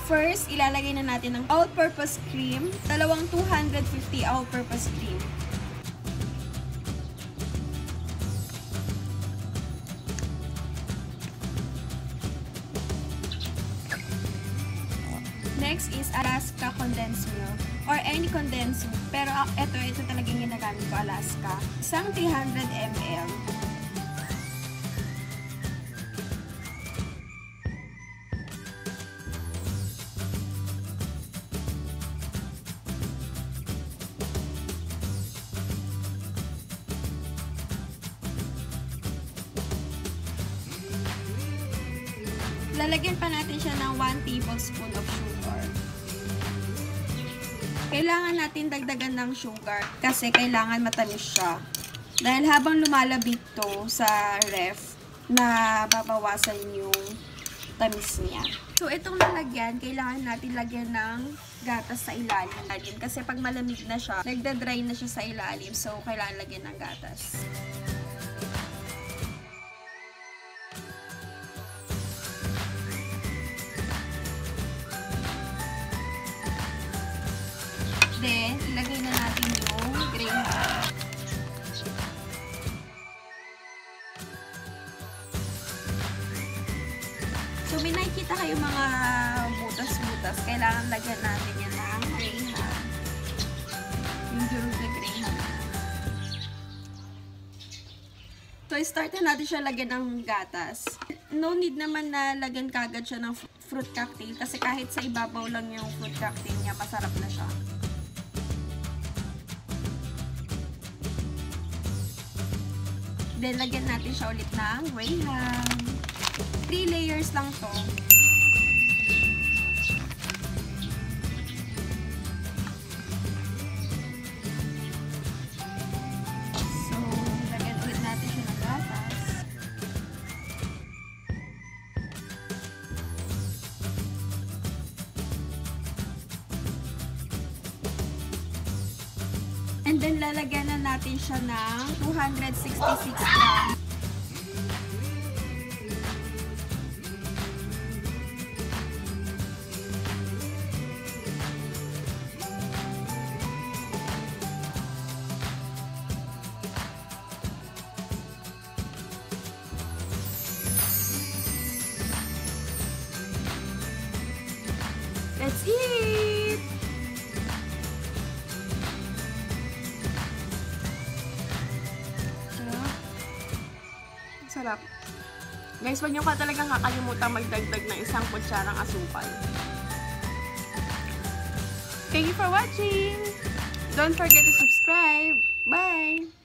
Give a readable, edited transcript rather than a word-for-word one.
First, ilalagay na natin ang all-purpose cream. Dalawang 250 all-purpose cream. Next is Alaska Condensed milk or any condensed milk. Pero ito talagang ginagamit ko, Alaska. Isang 300 ml. Lalagyan pa natin siya ng 1 tablespoon of sugar. Kailangan natin dagdagan ng sugar kasi kailangan matamis siya. Dahil habang lumalabig to sa ref, na babawasan yung tamis niya. So, itong lalagyan, kailangan natin lagyan ng gatas sa ilalim. Kasi pag malamig na siya, nagda-dry na siya sa ilalim. So, kailangan lagyan ng gatas. Then, ilagay na natin yung graham. So, may nakikita kayo mga butas-butas. Kailangan lagyan natin yan ng graham. Yung durog na graham. So, start na natin siya lagyan ng gatas. No need naman na lagyan kagad siya ng fruit cocktail kasi kahit sa ibabaw lang yung fruit cocktail niya, masarap na siya. Then, lagyan natin siya ulit ng graham. 3 layers lang to. So, lagyan ulit natin siya ng gatas. And then, lalagyan na natin siya ng 266 grams. That's it! Sarap. Guys, wag nyo ka talagang kakalimutan magdagdag ng isang kutsarang asukal. Thank you for watching! Don't forget to subscribe! Bye!